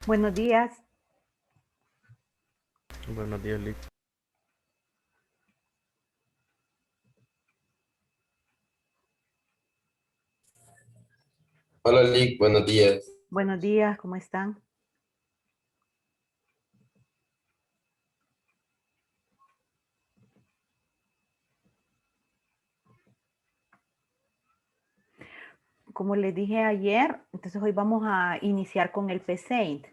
Buenos días. Buenos días, Lick. Hola Lick, buenos días. Buenos días, ¿cómo están? Como les dije ayer, entonces hoy vamos a iniciar con el PSAINT.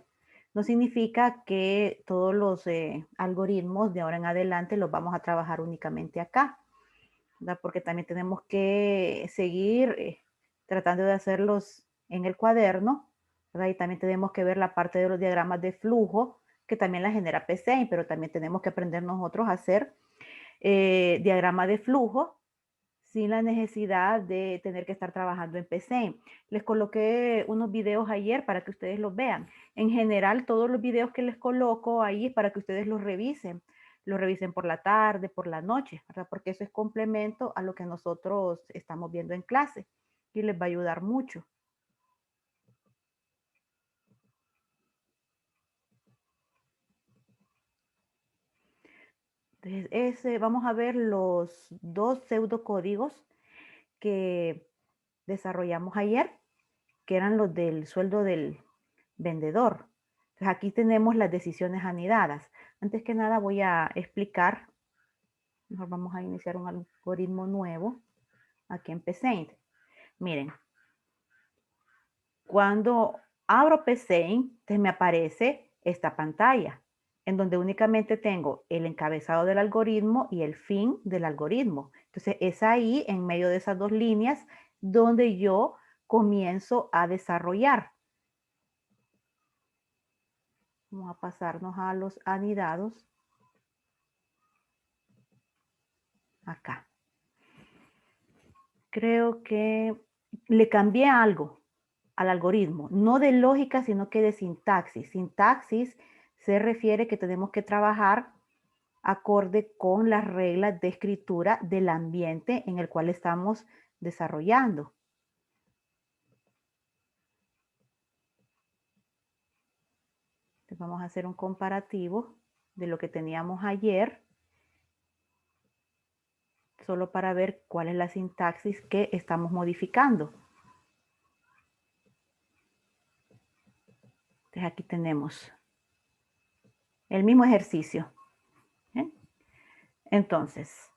No significa que todos los algoritmos de ahora en adelante los vamos a trabajar únicamente acá, ¿verdad? Porque también tenemos que seguir tratando de hacerlos en el cuaderno, ¿verdad? Y también tenemos que ver la parte de los diagramas de flujo, que también la genera PSAINT, pero también tenemos que aprender nosotros a hacer diagrama de flujo sin la necesidad de tener que estar trabajando en PC. Les coloqué unos videos ayer para que ustedes los vean. En general, todos los videos que les coloco ahí es para que ustedes los revisen. Los revisen por la tarde, por la noche, ¿verdad? Porque eso es complemento a lo que nosotros estamos viendo en clase y les va a ayudar mucho. Entonces, vamos a ver los dos pseudocódigos que desarrollamos ayer, que eran los del sueldo del vendedor. Entonces aquí tenemos las decisiones anidadas. Antes que nada voy a explicar, mejor vamos a iniciar un algoritmo nuevo aquí en PSAINT. Miren, cuando abro PSAINT, entonces me aparece esta pantalla en donde únicamente tengo el encabezado del algoritmo y el fin del algoritmo. Entonces es ahí, en medio de esas dos líneas, donde yo comienzo a desarrollar. Vamos a pasarnos a los anidados acá. Creo que le cambié algo al algoritmo, no de lógica, sino que de sintaxis. Sintaxis se refiere que tenemos que trabajar acorde con las reglas de escritura del ambiente en el cual estamos desarrollando. Entonces vamos a hacer un comparativo de lo que teníamos ayer, solo para ver cuál es la sintaxis que estamos modificando. Entonces aquí tenemos el mismo ejercicio. ¿Eh? Entonces,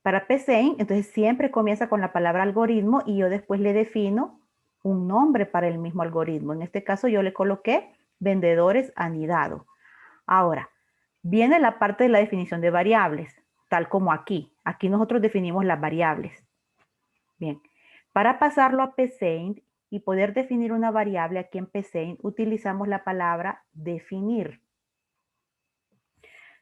para PSAINT, entonces siempre comienza con la palabra algoritmo y yo después le defino un nombre para el mismo algoritmo. En este caso yo le coloqué vendedores anidado. Ahora, viene la parte de la definición de variables, tal como aquí. Aquí nosotros definimos las variables. Bien, para pasarlo a PSAINT y poder definir una variable aquí en PSAINT, utilizamos la palabra definir.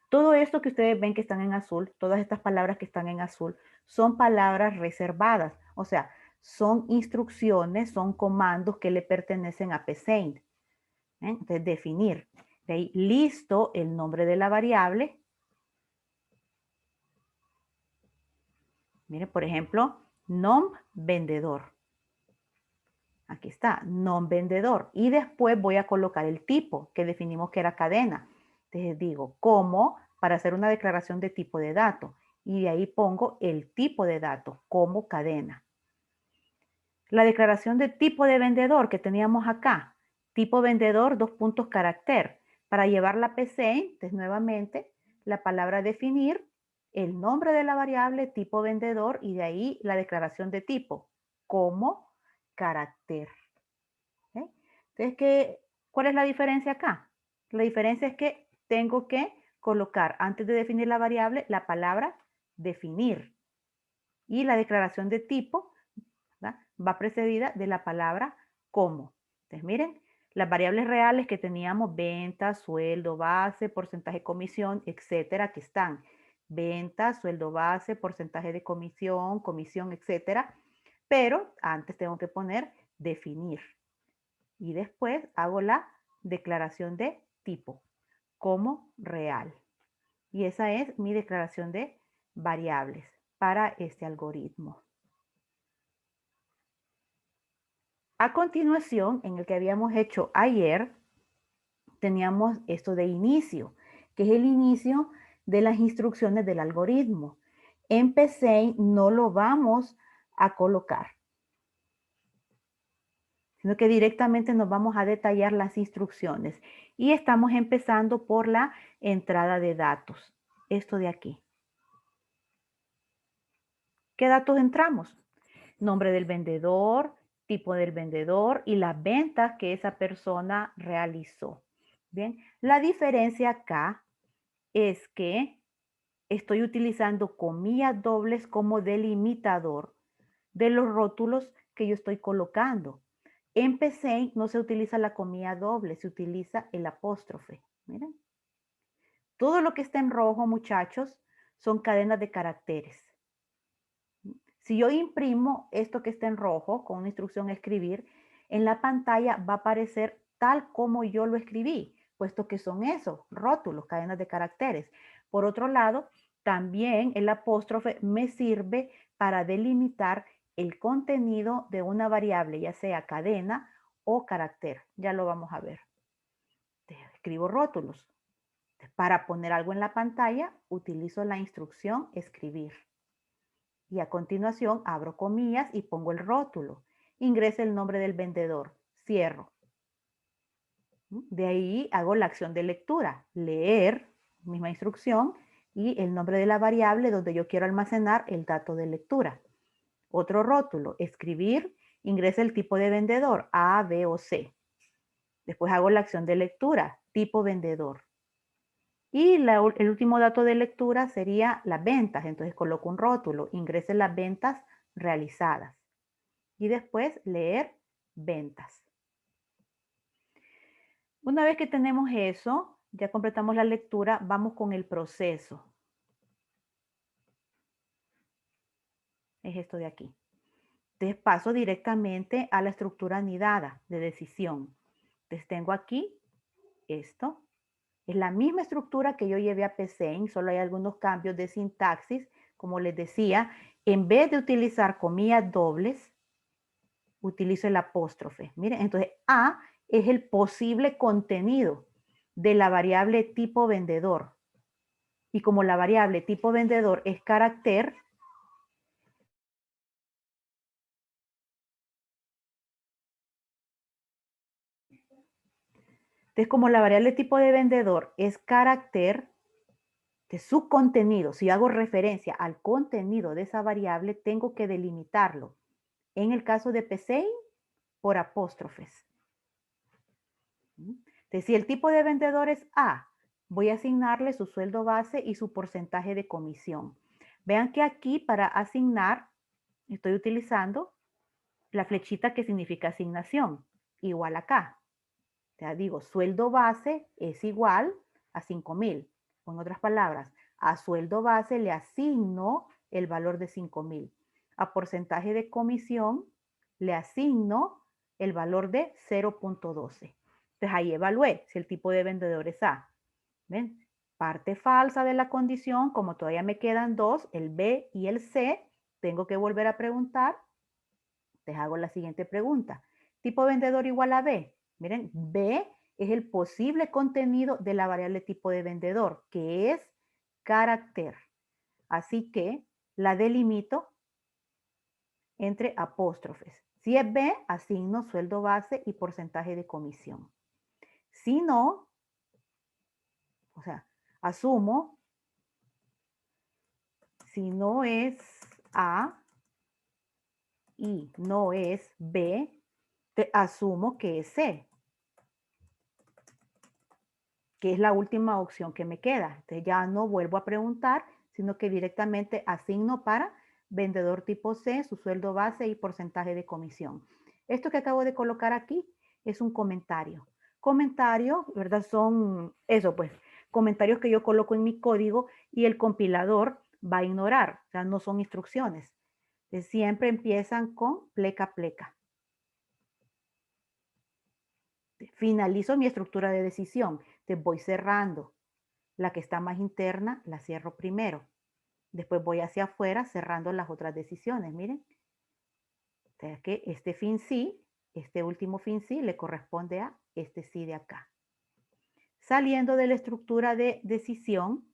Todo esto que ustedes ven que están en azul, todas estas palabras que están en azul, son palabras reservadas, o sea, son instrucciones, son comandos que le pertenecen a PSAINT. Entonces, definir. De ahí, listo el nombre de la variable. Miren, por ejemplo, nom vendedor. Aquí está, nom vendedor. Y después voy a colocar el tipo, que definimos que era cadena. Entonces digo, como para hacer una declaración de tipo de dato. Y de ahí pongo el tipo de dato como cadena. La declaración de tipo de vendedor que teníamos acá, tipo vendedor, dos puntos carácter. Para llevarla a PC, entonces nuevamente la palabra definir, el nombre de la variable, tipo vendedor y de ahí la declaración de tipo como carácter. ¿Okay? Entonces, ¿cuál es la diferencia acá? La diferencia es que tengo que colocar antes de definir la variable la palabra definir y la declaración de tipo, ¿verdad?, va precedida de la palabra como. Entonces, miren, las variables reales que teníamos, venta, sueldo base, porcentaje de comisión, etcétera, aquí están. Venta, sueldo base, porcentaje de comisión, comisión, etcétera. Pero antes tengo que poner definir. Y después hago la declaración de tipo como real. Y esa es mi declaración de variables para este algoritmo. A continuación, en el que habíamos hecho ayer, teníamos esto de inicio, que es el inicio de las instrucciones del algoritmo. En Paint no lo vamos a colocar, sino que directamente nos vamos a detallar las instrucciones. Y estamos empezando por la entrada de datos. Esto de aquí. ¿Qué datos entramos? Nombre del vendedor, tipo del vendedor y las ventas que esa persona realizó. Bien, la diferencia acá es que estoy utilizando comillas dobles como delimitador de los rótulos que yo estoy colocando. En Paint no se utiliza la comilla doble, se utiliza el apóstrofe. Miren. Todo lo que está en rojo, muchachos, son cadenas de caracteres. Si yo imprimo esto que está en rojo con una instrucción escribir, en la pantalla va a aparecer tal como yo lo escribí, puesto que son esos, rótulos, cadenas de caracteres. Por otro lado, también el apóstrofe me sirve para delimitar el contenido de una variable, ya sea cadena o carácter. Ya lo vamos a ver. Escribo rótulos. Para poner algo en la pantalla, utilizo la instrucción escribir. Y a continuación abro comillas y pongo el rótulo. Ingresa el nombre del vendedor. Cierro. De ahí hago la acción de lectura. Leer, misma instrucción, y el nombre de la variable donde yo quiero almacenar el dato de lectura. Otro rótulo. Escribir. Ingresa el tipo de vendedor. A, B o C. Después hago la acción de lectura. Tipo vendedor. Y el último dato de lectura sería las ventas. Entonces coloco un rótulo. Ingrese las ventas realizadas. Y después leer ventas. Una vez que tenemos eso, ya completamos la lectura, vamos con el proceso. Es esto de aquí. Entonces paso directamente a la estructura anidada de decisión. Entonces tengo aquí esto. Es la misma estructura que yo llevé a Paint, solo hay algunos cambios de sintaxis. Como les decía, en vez de utilizar comillas dobles, utilizo el apóstrofe. Miren, entonces A es el posible contenido de la variable tipo vendedor. Y como la variable tipo vendedor es carácter, entonces como la variable tipo de vendedor es carácter de su contenido, si hago referencia al contenido de esa variable, tengo que delimitarlo. En el caso de Paint, por apóstrofes. Entonces, si el tipo de vendedor es A, voy a asignarle su sueldo base y su porcentaje de comisión. Vean que aquí para asignar estoy utilizando la flechita que significa asignación, igual acá. O sea, digo, sueldo base es igual a 5,000. O en otras palabras, a sueldo base le asigno el valor de 5,000. A porcentaje de comisión le asigno el valor de 0,12. Entonces ahí evalué si el tipo de vendedor es A. ¿Ven? Parte falsa de la condición, como todavía me quedan dos, el B y el C, tengo que volver a preguntar. Les hago la siguiente pregunta. ¿Tipo vendedor igual a B? Miren, B es el posible contenido de la variable tipo de vendedor, que es carácter. Así que la delimito entre apóstrofes. Si es B, asigno sueldo base y porcentaje de comisión. Si no, o sea, asumo, si no es A y no es B, asumo que es C, que es la última opción que me queda. Entonces ya no vuelvo a preguntar, sino que directamente asigno para vendedor tipo C su sueldo base y porcentaje de comisión. Esto que acabo de colocar aquí es un comentario. Comentario, ¿verdad? Son eso, pues, comentarios que yo coloco en mi código y el compilador va a ignorar, o sea, no son instrucciones. Siempre empiezan con pleca pleca. Finalizo mi estructura de decisión, te voy cerrando. La que está más interna la cierro primero. Después voy hacia afuera cerrando las otras decisiones. Miren. O sea que este fin sí, este último fin sí le corresponde a este sí de acá. Saliendo de la estructura de decisión,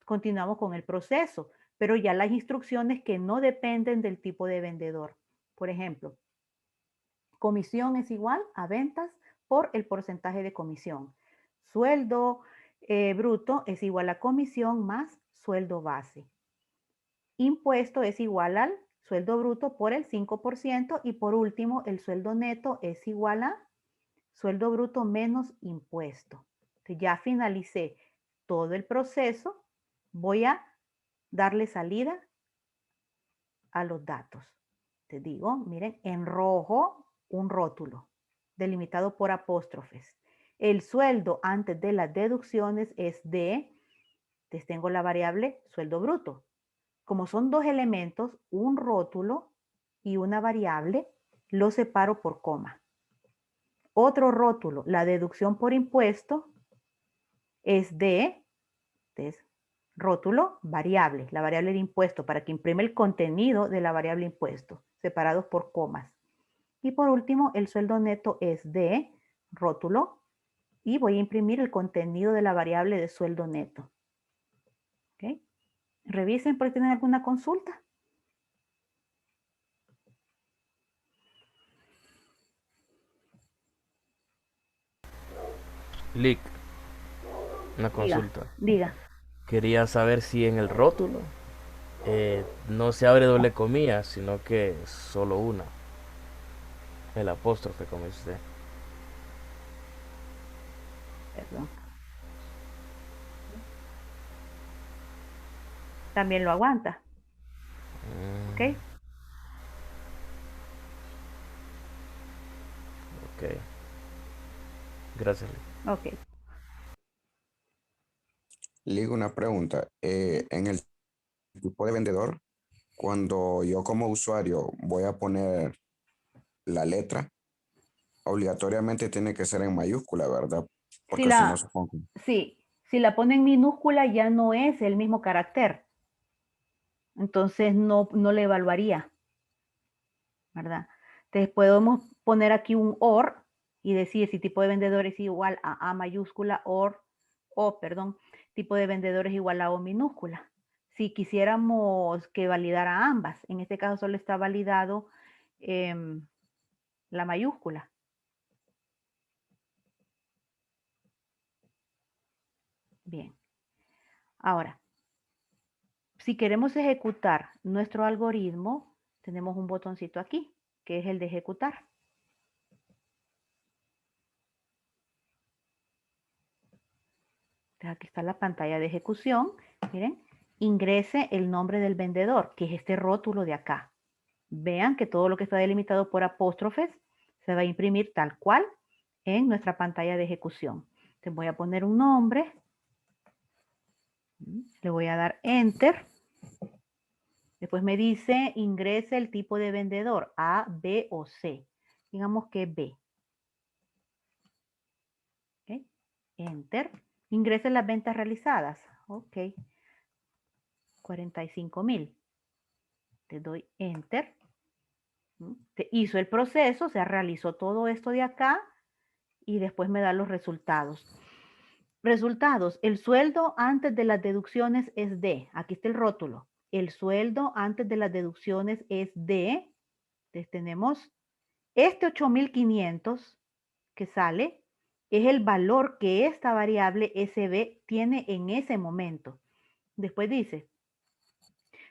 continuamos con el proceso, pero ya las instrucciones que no dependen del tipo de vendedor. Por ejemplo, comisión es igual a ventas por el porcentaje de comisión. Sueldo bruto es igual a comisión más sueldo base. Impuesto es igual al sueldo bruto por el 5% y por último el sueldo neto es igual a sueldo bruto menos impuesto. Entonces ya finalicé todo el proceso, voy a darle salida a los datos. Te digo, miren, en rojo un rótulo delimitado por apóstrofes. El sueldo antes de las deducciones es de, entonces tengo la variable sueldo bruto. Como son dos elementos, un rótulo y una variable, lo separo por coma. Otro rótulo, la deducción por impuesto, es de, entonces, rótulo, variable, la variable de impuesto, para que imprime el contenido de la variable impuesto, separados por comas. Y por último, el sueldo neto es de, rótulo, y voy a imprimir el contenido de la variable de sueldo neto. ¿Okay? Revisen por si tienen alguna consulta. Lick, una Diga, consulta. diga. Quería saber si en el rótulo no se abre doble comilla, sino que solo una. El apóstrofe, como dice usted. Perdón. También lo aguanta. ¿Ok? Ok, gracias, Lick. Ok. Le digo una pregunta. En el tipo de vendedor, cuando yo como usuario voy a poner la letra, obligatoriamente tiene que ser en mayúscula, ¿verdad? Si Porque si no, la, supongo. sí, si la pone en minúscula ya no es el mismo carácter. Entonces no le evaluaría, ¿verdad? Entonces podemos poner aquí un OR y decir si tipo de vendedor es igual a mayúscula o, perdón, tipo de vendedor es igual a O minúscula. Si quisiéramos que validara ambas, en este caso solo está validado la mayúscula. Bien. Ahora, si queremos ejecutar nuestro algoritmo, tenemos un botoncito aquí, que es el de ejecutar. Entonces aquí está la pantalla de ejecución. Miren, ingrese el nombre del vendedor, que es este rótulo de acá. Vean que todo lo que está delimitado por apóstrofes se va a imprimir tal cual en nuestra pantalla de ejecución. Entonces voy a poner un nombre. Le voy a dar Enter. Después me dice ingrese el tipo de vendedor, A, B o C. Digamos que B. ¿Okay? Enter. Ingrese las ventas realizadas. Ok. 45,000. Te doy Enter. Te hizo el proceso, se realizó todo esto de acá y después me da los resultados. Resultados. El sueldo antes de las deducciones es de, aquí está el rótulo. El sueldo antes de las deducciones es de, entonces tenemos este 8,500 que sale, es el valor que esta variable SB tiene en ese momento. Después dice,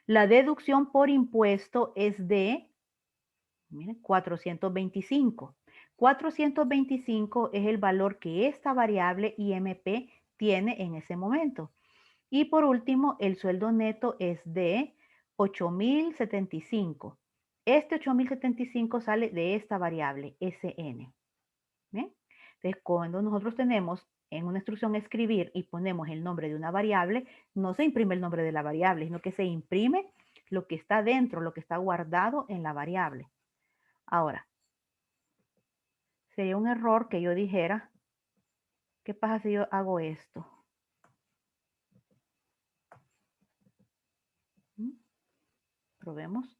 la deducción por impuesto es de, miren, 425. 425 es el valor que esta variable IMP tiene en ese momento. Y por último, el sueldo neto es de 8,075. Este 8,075 sale de esta variable SN. ¿Bien? Entonces, cuando nosotros tenemos en una instrucción escribir y ponemos el nombre de una variable, no se imprime el nombre de la variable, sino que se imprime lo que está dentro, lo que está guardado en la variable. Ahora, sería un error que yo dijera, ¿qué pasa si yo hago esto? ¿Mm? Probemos.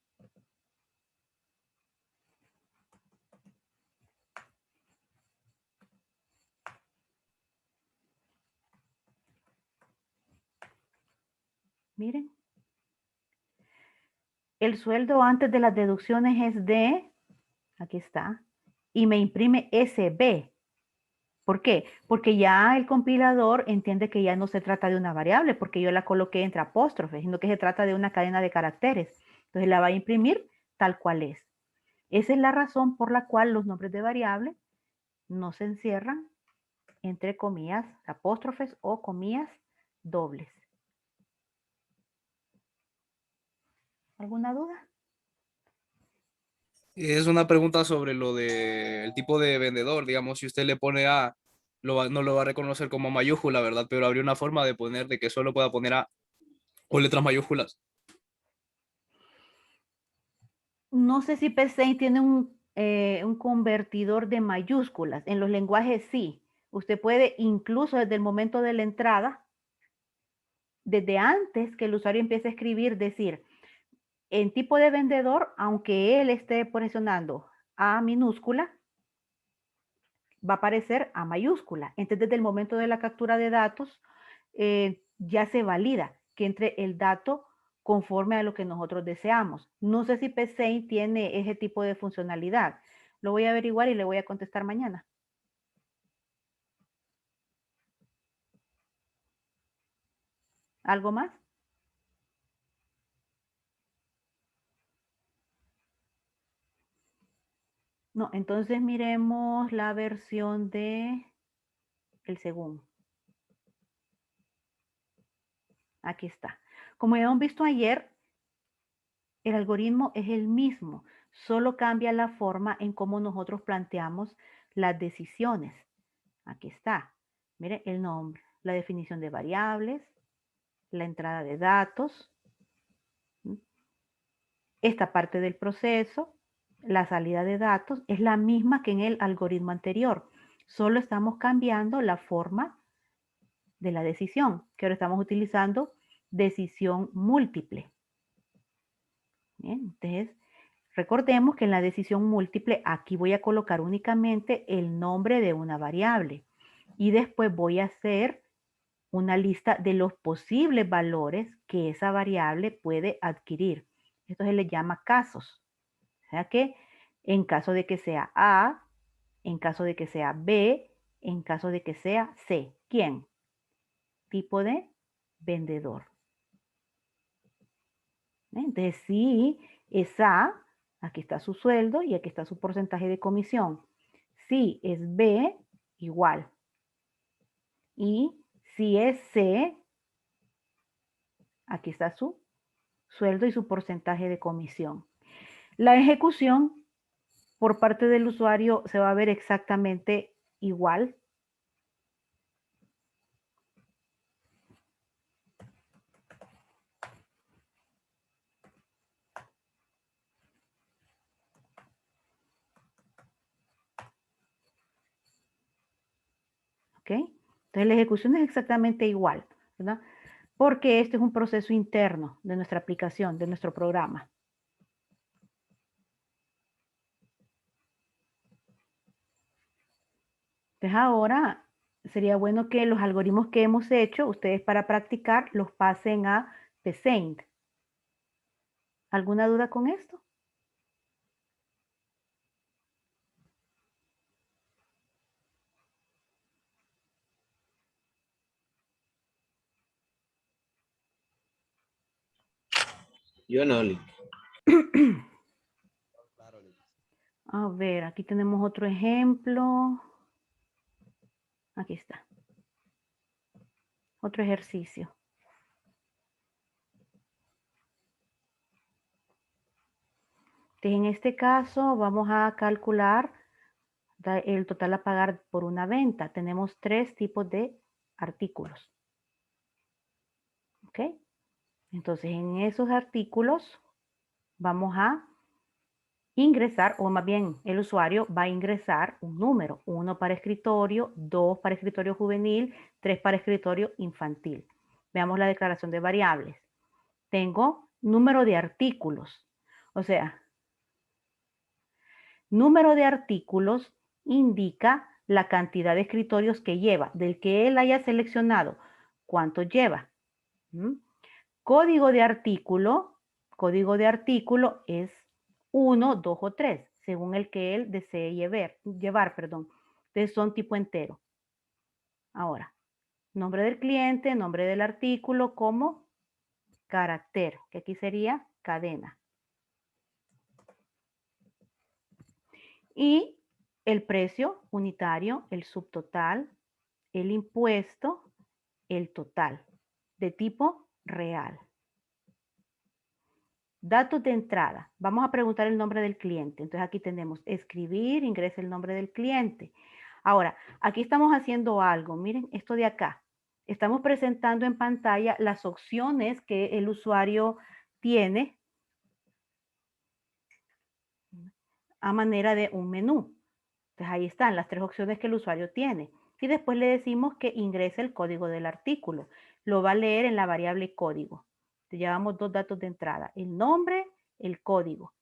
Miren. El sueldo antes de las deducciones es de, aquí está, y me imprime SB. ¿Por qué? Porque ya el compilador entiende que ya no se trata de una variable, porque yo la coloqué entre apóstrofes, sino que se trata de una cadena de caracteres. Entonces la va a imprimir tal cual es. Esa es la razón por la cual los nombres de variable no se encierran entre comillas, apóstrofes o comillas dobles. ¿Alguna duda? Es una pregunta sobre lo del tipo de vendedor. Digamos, si usted le pone A, no lo va a reconocer como mayúscula, ¿verdad? Pero habría una forma de poner de que solo pueda poner A o letras mayúsculas. No sé si P6 tiene un convertidor de mayúsculas. En los lenguajes sí. Usted puede incluso desde el momento de la entrada, desde antes que el usuario empiece a escribir, decir, en tipo de vendedor, aunque él esté presionando A minúscula, va a aparecer A mayúscula. Entonces, desde el momento de la captura de datos, ya se valida que entre el dato conforme a lo que nosotros deseamos. No sé si P6 tiene ese tipo de funcionalidad. Lo voy a averiguar y le voy a contestar mañana. ¿Algo más? No, entonces miremos la versión de el segundo. Aquí está. Como ya hemos visto ayer, el algoritmo es el mismo, solo cambia la forma en cómo nosotros planteamos las decisiones. Aquí está. Mire el nombre, la definición de variables, la entrada de datos, esta parte del proceso, la salida de datos, es la misma que en el algoritmo anterior. Solo estamos cambiando la forma de la decisión, que ahora estamos utilizando decisión múltiple. Bien, entonces, recordemos que en la decisión múltiple aquí voy a colocar únicamente el nombre de una variable y después voy a hacer una lista de los posibles valores que esa variable puede adquirir. Esto se le llama casos. O sea que en caso de que sea A, en caso de que sea B, en caso de que sea C. ¿Quién? Tipo de vendedor. Entonces, si es A, aquí está su sueldo y aquí está su porcentaje de comisión. Si es B, igual. Y si es C, aquí está su sueldo y su porcentaje de comisión. La ejecución por parte del usuario se va a ver exactamente igual. ¿Ok? Entonces la ejecución es exactamente igual, ¿verdad? Porque este es un proceso interno de nuestra aplicación, de nuestro programa. Entonces ahora sería bueno que los algoritmos que hemos hecho, ustedes para practicar, los pasen a Paint. ¿Alguna duda con esto? Yo no, Lick. A ver, aquí tenemos otro ejemplo. Aquí está. Otro ejercicio. Entonces, en este caso vamos a calcular el total a pagar por una venta. Tenemos 3 tipos de artículos. ¿Ok? Entonces, en esos artículos vamos a ingresar, o más bien el usuario va a ingresar un número, 1 para escritorio, 2 para escritorio juvenil, 3 para escritorio infantil. Veamos la declaración de variables. Tengo número de artículos, o sea, número de artículos indica la cantidad de escritorios que lleva, del que él haya seleccionado, cuánto lleva. Código de artículo es 1, 2 o 3, según el que él desee llevar, perdón. Entonces son tipo entero. Ahora, nombre del cliente, nombre del artículo como carácter, que aquí sería cadena. Y el precio unitario, el subtotal, el impuesto, el total, de tipo real. Datos de entrada. Vamos a preguntar el nombre del cliente. Entonces aquí tenemos escribir, ingresa el nombre del cliente. Ahora, aquí estamos haciendo algo. Miren esto de acá. Estamos presentando en pantalla las opciones que el usuario tiene a manera de un menú. Entonces ahí están las 3 opciones que el usuario tiene. Y después le decimos que ingrese el código del artículo. Lo va a leer en la variable código. Entonces llevamos 2 datos de entrada, el nombre, el código.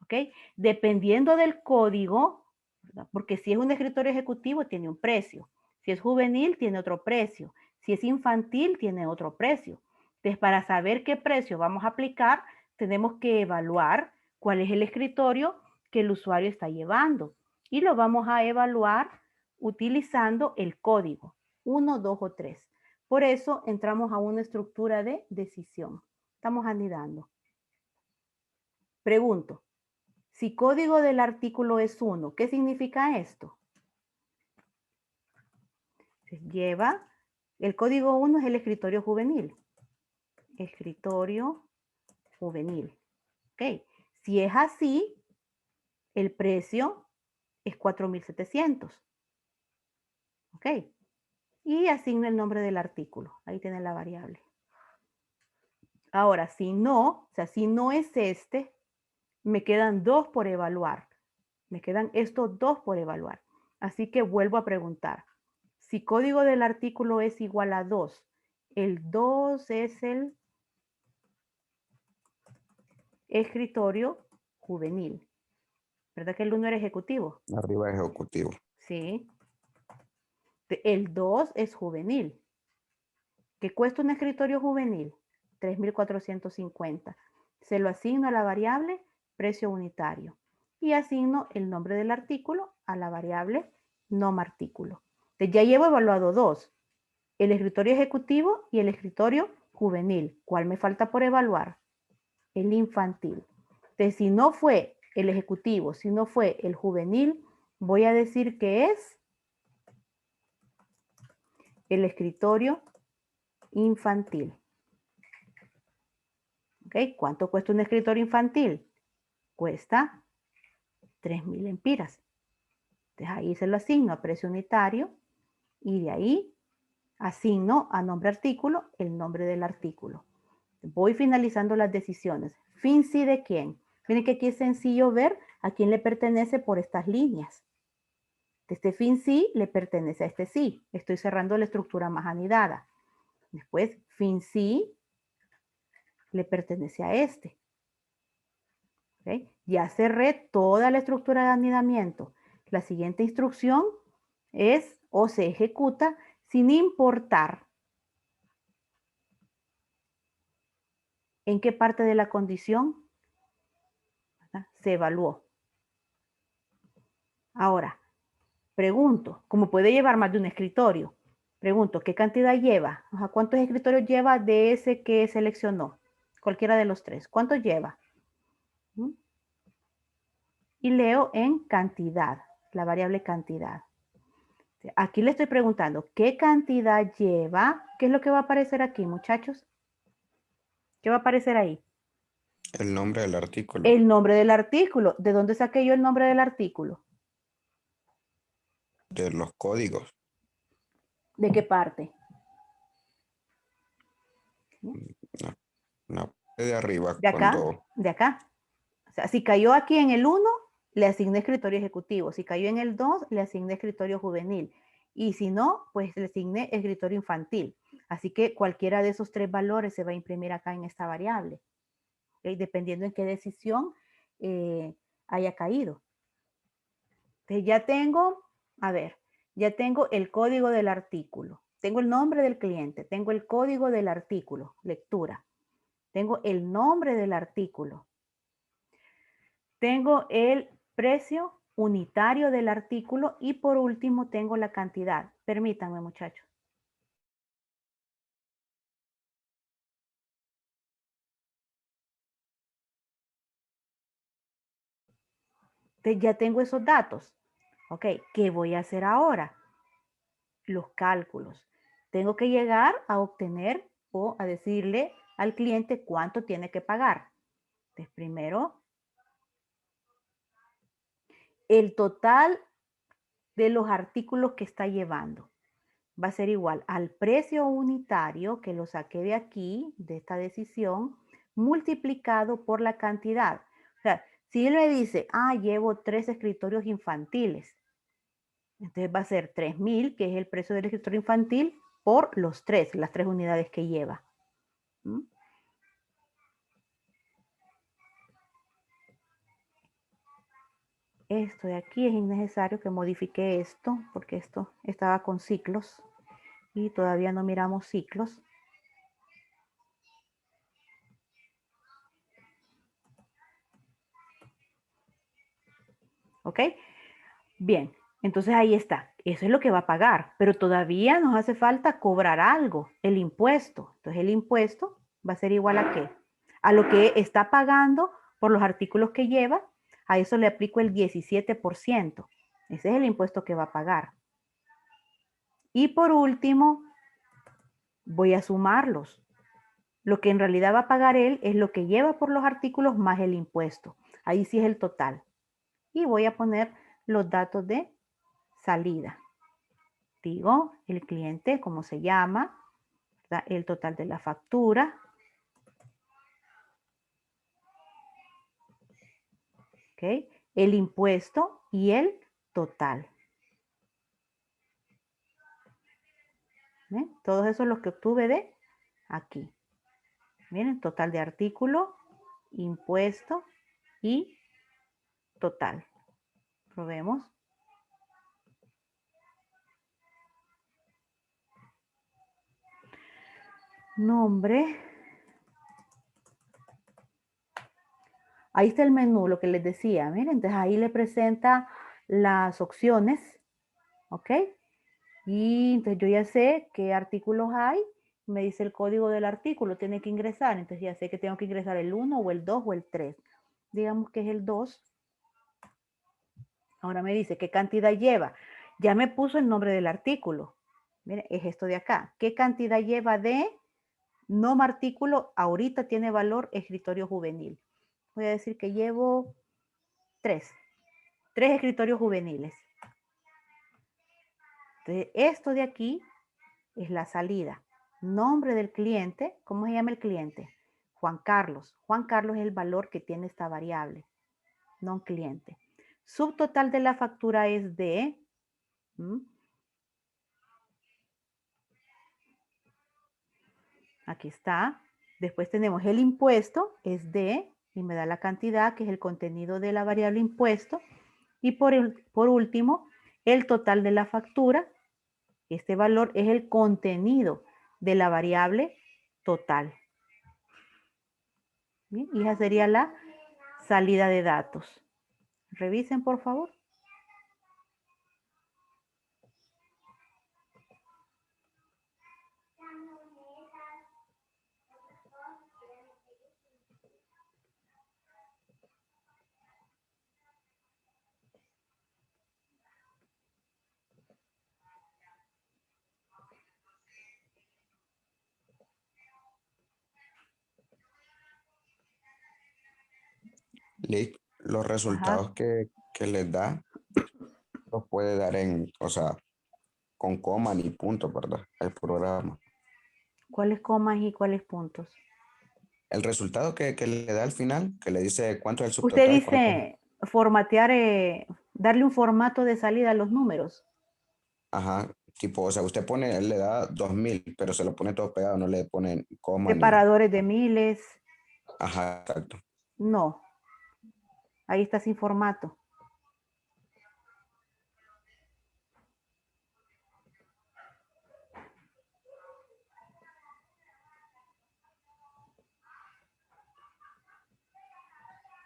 ¿Ok? Dependiendo del código, ¿verdad? Porque si es un escritorio ejecutivo tiene un precio. Si es juvenil tiene otro precio. Si es infantil tiene otro precio. Entonces para saber qué precio vamos a aplicar, tenemos que evaluar cuál es el escritorio que el usuario está llevando. Y lo vamos a evaluar utilizando el código 1, 2 o 3. Por eso entramos a una estructura de decisión. Estamos anidando. Pregunto, si código del artículo es 1, ¿qué significa esto? Lleva, el código 1 es el escritorio juvenil. Escritorio juvenil. ¿Ok? Si es así, el precio es 4.700. ¿Ok? Y asigna el nombre del artículo. Ahí tiene la variable. Ahora, si no, o sea, si no es este, me quedan 2 por evaluar. Me quedan estos 2 por evaluar. Así que vuelvo a preguntar. Si código del artículo es igual a 2, el 2 es el escritorio juvenil. ¿Verdad que el 1 era ejecutivo? Arriba ejecutivo. Sí. El 2 es juvenil. ¿Qué cuesta un escritorio juvenil? 3.450. Se lo asigno a la variable precio unitario y asigno el nombre del artículo a la variable nom artículo. Entonces ya llevo evaluado 2, el escritorio ejecutivo y el escritorio juvenil. ¿Cuál me falta por evaluar? El infantil. Entonces, si no fue el ejecutivo, si no fue el juvenil, voy a decir que es el escritorio infantil. ¿Ok? ¿Cuánto cuesta un escritorio infantil? Cuesta 3.000 empiras. Entonces ahí se lo asigno a precio unitario y de ahí asigno a nombre artículo el nombre del artículo. Voy finalizando las decisiones. Fin sí de quién. Miren que aquí es sencillo ver a quién le pertenece por estas líneas. Este fin sí le pertenece a este sí. Estoy cerrando la estructura más anidada. Después, fin sí le pertenece a este. ¿Okay? Ya cerré toda la estructura de anidamiento. La siguiente instrucción es o se ejecuta sin importar en qué parte de la condición, ¿verdad?, se evaluó. Ahora, pregunto, ¿cómo puede llevar más de un escritorio? Pregunto, ¿qué cantidad lleva? O sea, ¿cuántos escritorios lleva de ese que seleccionó? Cualquiera de los 3. ¿Cuántos lleva? Y leo en cantidad, la variable cantidad. Aquí le estoy preguntando, ¿qué cantidad lleva? ¿Qué es lo que va a aparecer aquí, muchachos? ¿Qué va a aparecer ahí? El nombre del artículo. El nombre del artículo. ¿De dónde saqué yo el nombre del artículo? De los códigos. ¿De qué parte? La parte de arriba De acá, cuando de acá. O sea, si cayó aquí en el 1, le asigné escritorio ejecutivo. Si cayó en el 2, le asigné escritorio juvenil. Y si no, pues le asigné escritorio infantil. Así que cualquiera de esos 3 valores se va a imprimir acá en esta variable. ¿Okay? Dependiendo en qué decisión haya caído. Entonces ya tengo, a ver, ya tengo el código del artículo. Tengo el nombre del cliente, tengo el código del artículo, lectura. Tengo el nombre del artículo. Tengo el precio unitario del artículo y por último tengo la cantidad. Permítanme, muchachos. Entonces ya tengo esos datos. Ok, ¿qué voy a hacer ahora? Los cálculos. Tengo que llegar a obtener o a decirle al cliente cuánto tiene que pagar. Entonces, primero, el total de los artículos que está llevando va a ser igual al precio unitario que lo saqué de aquí, de esta decisión, multiplicado por la cantidad. O sea, si él me dice, llevo 3 escritorios infantiles, entonces va a ser 3.000, que es el precio del escritorio infantil, por las 3 unidades que lleva. ¿Mm? Esto de aquí es innecesario que modifique esto, porque esto estaba con ciclos y todavía no miramos ciclos. ¿Ok? Bien, entonces ahí está. Eso es lo que va a pagar, pero todavía nos hace falta cobrar algo, el impuesto. Entonces el impuesto va a ser igual a ¿qué? A lo que está pagando por los artículos que lleva, a eso le aplico el 17%. Ese es el impuesto que va a pagar. Y por último, voy a sumarlos. Lo que en realidad va a pagar él es lo que lleva por los artículos más el impuesto. Ahí sí es el total. Y voy a poner los datos de salida. Digo, el cliente, cómo se llama, ¿verdad? El total de la factura. ¿Ok? El impuesto y el total. ¿Ven? Todos esos los que obtuve de aquí. Miren, total de artículo, impuesto y total. Probemos. Nombre. Ahí está el menú, lo que les decía. Miren, entonces ahí le presenta las opciones. ¿Ok? Y entonces yo ya sé qué artículos hay. Me dice el código del artículo, tiene que ingresar. Entonces ya sé que tengo que ingresar el 1 o el 2 o el 3. Digamos que es el 2. Ahora me dice qué cantidad lleva. Ya me puso el nombre del artículo. Miren, es esto de acá. ¿Qué cantidad lleva de nom artículo? Ahorita tiene valor escritorio juvenil. Voy a decir que llevo 3. 3 escritorios juveniles. Entonces, esto de aquí es la salida. Nombre del cliente. ¿Cómo se llama el cliente? Juan Carlos. Juan Carlos es el valor que tiene esta variable. Non cliente. Subtotal de la factura es de. Aquí está. Después tenemos el impuesto, es de, y me da la cantidad, que es el contenido de la variable impuesto. Y por último, el total de la factura. Este valor es el contenido de la variable total. Bien, y esa sería la salida de datos. Revisen, por favor. Los Ajá. resultados que les da los puede dar o sea, con coma ni punto, ¿verdad? El programa. ¿Cuáles comas y cuáles puntos? El resultado que le da al final, que le dice cuánto es el Usted subtotal, cuánto. dice formatear, darle un formato de salida a los números. Ajá, tipo, o sea, usted pone, él le da 2000, pero se lo pone todo pegado, no le pone coma ni. Separadores de miles. Ajá, exacto. No, ahí está sin formato.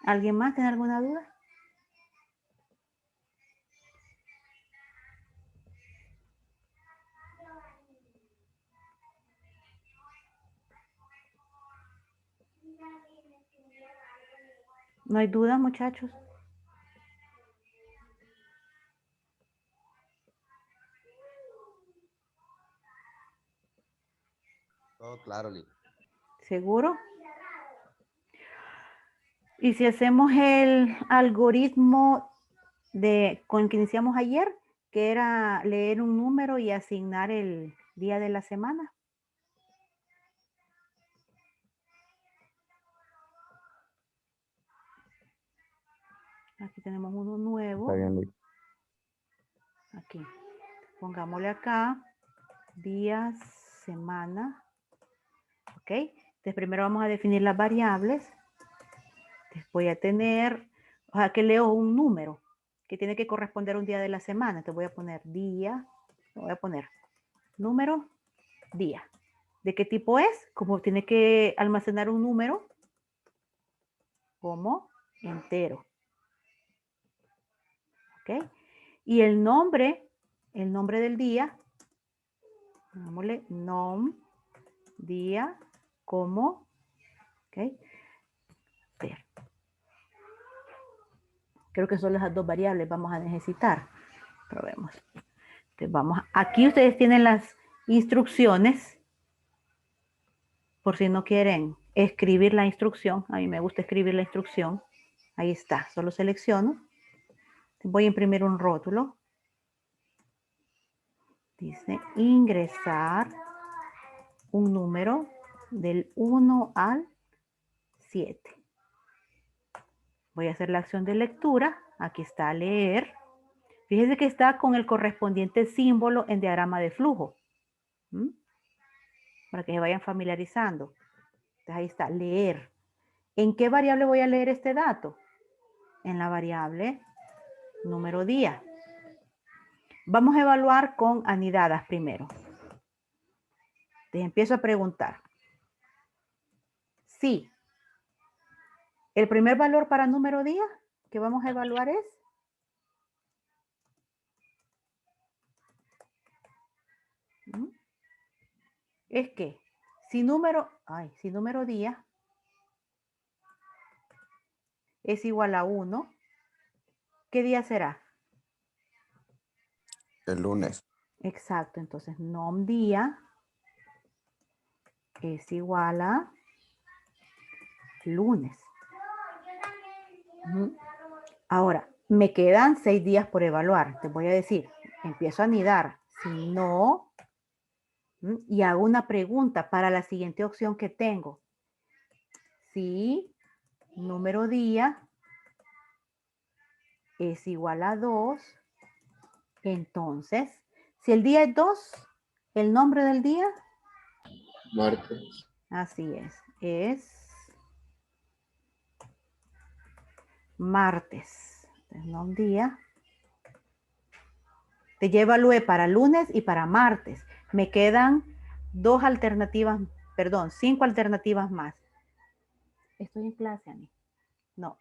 ¿Alguien más tiene alguna duda? ¿No hay duda, muchachos? Todo claro, Lee. ¿Seguro? Y si hacemos el algoritmo con el que iniciamos ayer, que era leer un número y asignar el día de la semana. Aquí tenemos uno nuevo. Está bien, Luis. Aquí. Pongámosle acá días, semana. ¿Ok? Entonces primero vamos a definir las variables. Entonces voy a tener, o sea, que leo un número que tiene que corresponder a un día de la semana. Entonces voy a poner día, voy a poner número, día. ¿De qué tipo es? Como tiene que almacenar un número como entero. ¿Ok? Y el nombre del día, pongámosle nom, día, como, ¿ok? Ver. Creo que son las dos variables vamos a necesitar. Probemos. Entonces vamos, aquí ustedes tienen las instrucciones, por si no quieren escribir la instrucción. A mí me gusta escribir la instrucción. Ahí está, solo selecciono. Voy a imprimir un rótulo. Dice ingresar un número del 1 al 7. Voy a hacer la acción de lectura. Aquí está leer. Fíjese que está con el correspondiente símbolo en diagrama de flujo. ¿Mm? Para que se vayan familiarizando. Entonces ahí está, leer. ¿En qué variable voy a leer este dato? En la variable número día. Vamos a evaluar con anidadas primero. Entonces empiezo a preguntar. Sí. El primer valor para número día que vamos a evaluar es que si número día es igual a 1, ¿qué día será? El lunes. Exacto, entonces nom día es igual a lunes. Ahora, me quedan 6 días por evaluar. Te voy a decir, empiezo a anidar. Si no, y hago una pregunta para la siguiente opción que tengo. Si número día es igual a 2, entonces, si el día es 2, el nombre del día, Martes. así es martes. Entonces, no un día. Te ya evalué para lunes y para martes. Me quedan 5 alternativas más. Estoy en clase, Ani. No.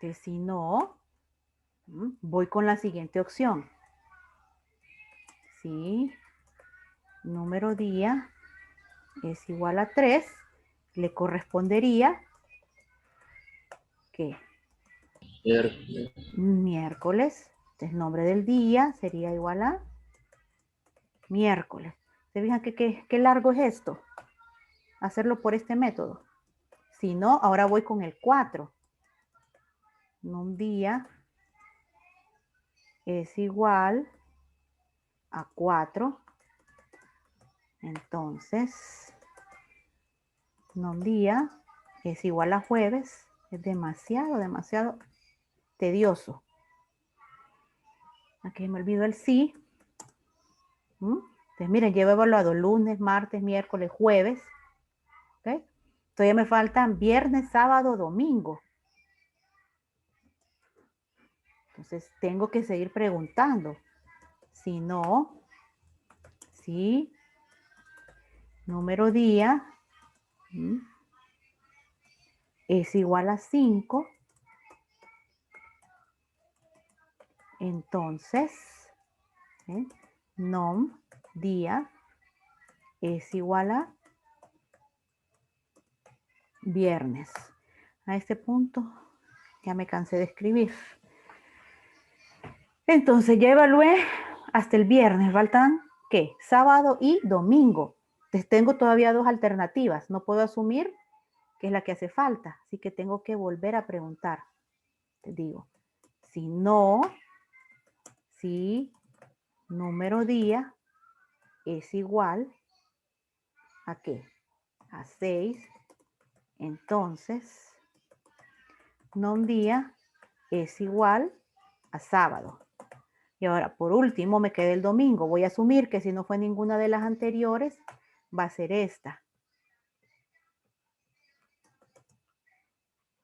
Que si no, voy con la siguiente opción. Si número día es igual a 3, le correspondería ¿qué? Miércoles. Entonces, nombre del día sería igual a miércoles. ¿Se fijan qué largo es esto? Hacerlo por este método. Si no, ahora voy con el 4. Un día es igual a 4. Entonces, un día es igual a jueves. Es demasiado tedioso. Aquí me olvido el sí. Entonces, miren, llevo evaluado lunes, martes, miércoles, jueves. ¿Okay? Todavía me faltan viernes, sábado, domingo. Entonces, tengo que seguir preguntando. Si no, si número día ¿Mm? Es igual a 5. Entonces, nom día es igual a viernes. A este punto ya me cansé de escribir. Entonces ya evalué hasta el viernes. Faltan, ¿qué? Sábado y domingo. Entonces tengo todavía 2 alternativas. No puedo asumir que es la que hace falta. Así que tengo que volver a preguntar. Te digo, si número día es igual ¿a qué? A 6. Entonces, nom día es igual a sábado. Y ahora, por último, me queda el domingo. Voy a asumir que si no fue ninguna de las anteriores, va a ser esta.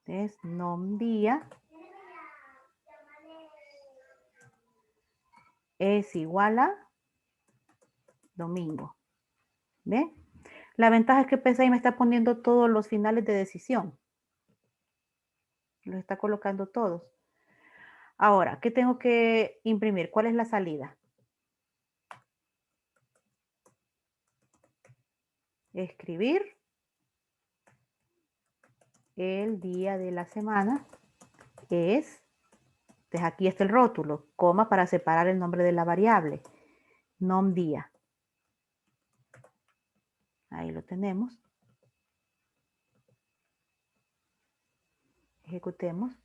Entonces, nom día es igual a domingo. ¿Ve? La ventaja es que PSI me está poniendo todos los finales de decisión. Los está colocando todos. Ahora, ¿qué tengo que imprimir? ¿Cuál es la salida? Escribir el día de la semana es, entonces aquí está el rótulo, coma para separar el nombre de la variable, nom día. Ahí lo tenemos. Ejecutemos.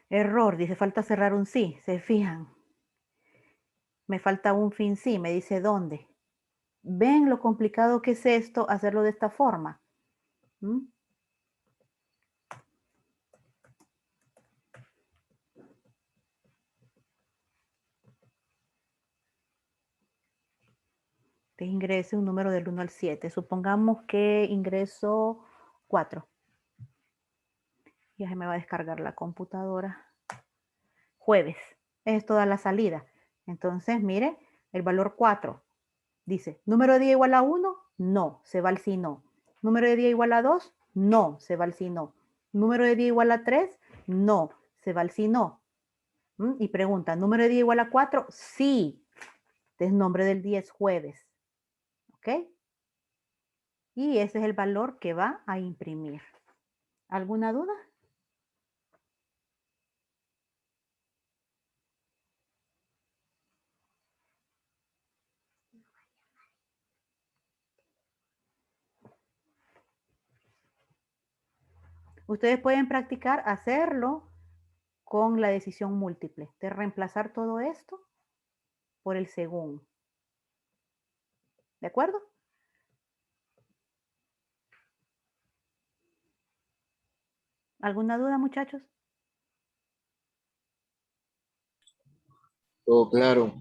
Error, dice falta cerrar un sí, se fijan. Me falta un fin sí, me dice dónde. ¿Ven lo complicado que es esto, hacerlo de esta forma? ¿Mm? Te ingrese un número del 1 al 7. Supongamos que ingreso 4. Ya se me va a descargar la computadora. Jueves. Es toda la salida. Entonces, mire, el valor 4. Dice, ¿número de día igual a 1? No, se va al sí no. ¿Número de día igual a 2? No, se va al sí no. ¿Número de día igual a 3? No, se va al sí no. Y pregunta, ¿número de día igual a 4? Sí. Entonces, nombre del día es jueves. ¿Ok? Y ese es el valor que va a imprimir. ¿Alguna duda? Ustedes pueden practicar hacerlo con la decisión múltiple, de reemplazar todo esto por el según. ¿De acuerdo? ¿Alguna duda, muchachos? Todo claro.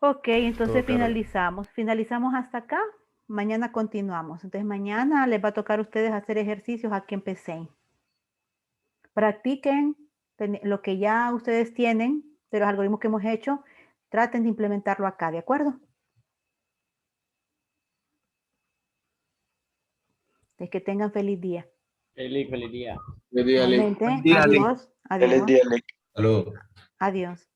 Ok, entonces Todo claro. finalizamos. Finalizamos hasta acá. Mañana continuamos. Entonces mañana les va a tocar a ustedes hacer ejercicios aquí en PSEI. Practiquen lo que ya ustedes tienen de los algoritmos que hemos hecho. Traten de implementarlo acá, ¿de acuerdo? Es que tengan feliz día. Feliz día. Buen día, Alex. Igualmente, Buen día, Ale. adiós, Feliz adiós, día, Alex. Saludos. adiós.